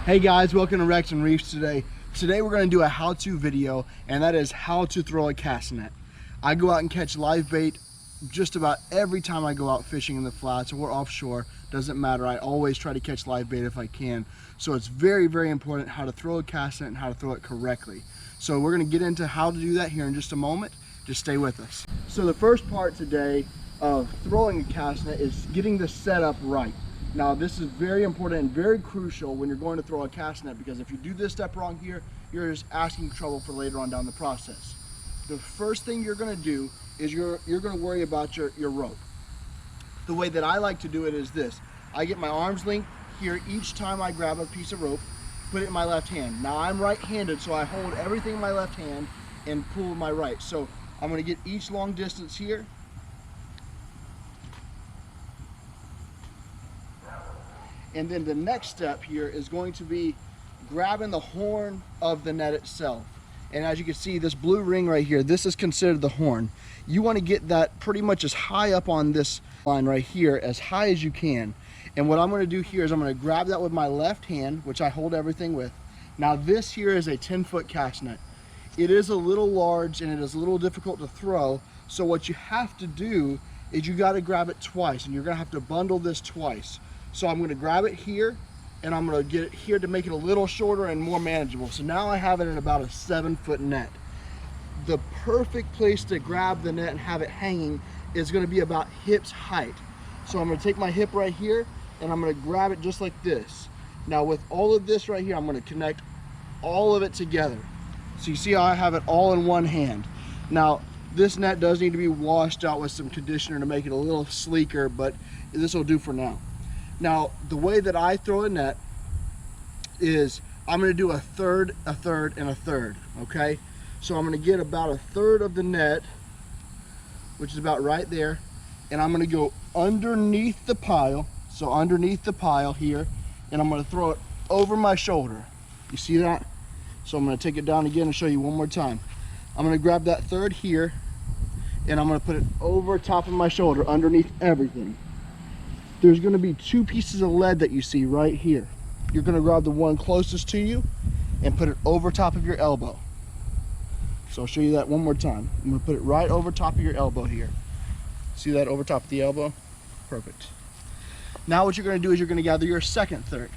Hey guys, welcome to Rex and Reefs today. Today we're going to do a how-to video, and that is how to throw a cast net. I go out and catch live bait just about every time I go out fishing in the flats or offshore. Doesn't matter, I always try to catch live bait if I can. So it's very, very important how to throw a cast net and how to throw it correctly. So we're going to get into how to do that here in just a moment. Just stay with us. So the first part today of throwing a cast net is getting the setup right. Now this is very important and very crucial when you're going to throw a cast net, because if you do this step wrong here, you're just asking trouble for later on down the process. The first thing you're going to do is you're going to worry about your rope. The way that I like to do it is this. I get my arm's length here each time I grab a piece of rope, put it in my left hand. Now I'm right-handed, so I hold everything in my left hand and pull with my right. So I'm going to get each long distance here. And then the next step here is going to be grabbing the horn of the net itself. And as you can see, this blue ring right here, this is considered the horn. You want to get that pretty much as high up on this line right here, as high as you can. And what I'm going to do here is I'm going to grab that with my left hand, which I hold everything with. Now this here is a 10-foot cast net. It is a little large and it is a little difficult to throw. So what you have to do is you got to grab it twice, and you're going to have to bundle this twice. So I'm going to grab it here, and I'm going to get it here to make it a little shorter and more manageable. So now I have it in about a 7-foot net. The perfect place to grab the net and have it hanging is going to be about hips height. So I'm going to take my hip right here, and I'm going to grab it just like this. Now with all of this right here, I'm going to connect all of it together. So you see how I have it all in one hand. Now this net does need to be washed out with some conditioner to make it a little sleeker, but this will do for now. Now, the way that I throw a net is I'm going to do a third, and a third, okay? So I'm going to get about a third of the net, which is about right there, and I'm going to go underneath the pile, so underneath the pile here, and I'm going to throw it over my shoulder. You see that? So I'm going to take it down again and show you one more time. I'm going to grab that third here, and I'm going to put it over top of my shoulder, underneath everything. There's going to be 2 pieces of lead that you see right here. You're going to grab the one closest to you and put it over top of your elbow. So I'll show you that one more time. I'm going to put it right over top of your elbow here. See that over top of the elbow? Perfect. Now what you're going to do is you're going to gather your second third.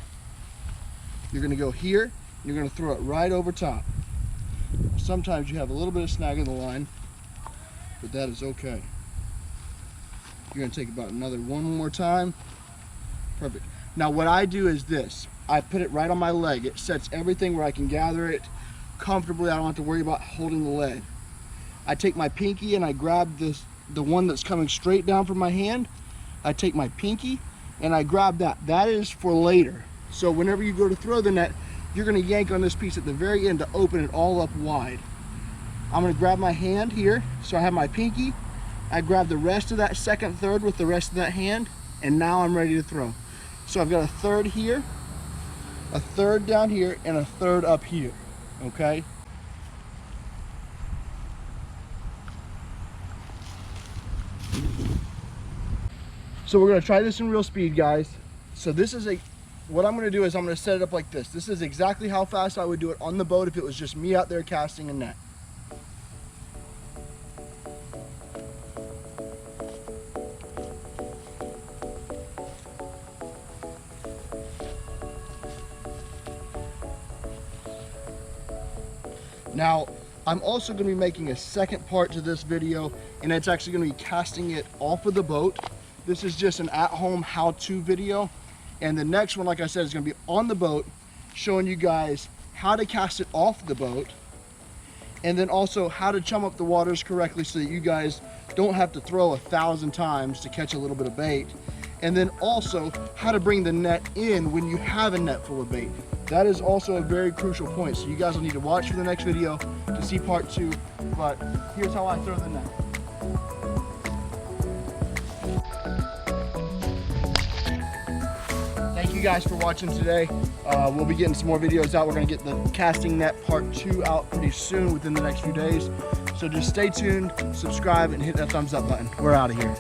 You're going to go here, and you're going to throw it right over top. Sometimes you have a little bit of snag in the line, but that is okay. You're going to take about another one more time. Perfect. Now what I do is this. I put it right on my leg. It sets everything where I can gather it comfortably. I don't have to worry about holding the lead. I take my pinky and I grab the one that's coming straight down from my hand. I take my pinky and I grab that. That is for later. So whenever you go to throw the net, you're going to yank on this piece at the very end to open it all up wide. I'm going to grab my hand here. So I have my pinky. I grab the rest of that second third with the rest of that hand, and now I'm ready to throw. So I've got a third here, a third down here, and a third up here, okay? So we're gonna try this in real speed, guys. So this is what I'm gonna do is I'm gonna set it up like this. This is exactly how fast I would do it on the boat if it was just me out there casting a net. Now, I'm also going to be making a second part to this video, and it's actually going to be casting it off of the boat. This is just an at-home how-to video, and the next one, like I said, is going to be on the boat, showing you guys how to cast it off the boat, and then also how to chum up the waters correctly so that you guys don't have to throw 1,000 times to catch a little bit of bait, and then also how to bring the net in when you have a net full of bait. That is also a very crucial point, so you guys will need to watch for the next video to see part 2, but here's how I throw the net. Thank you guys for watching today. We'll be getting some more videos out. We're going to get the casting net part 2 out pretty soon within the next few days. So just stay tuned, subscribe, and hit that thumbs up button. We're out of here.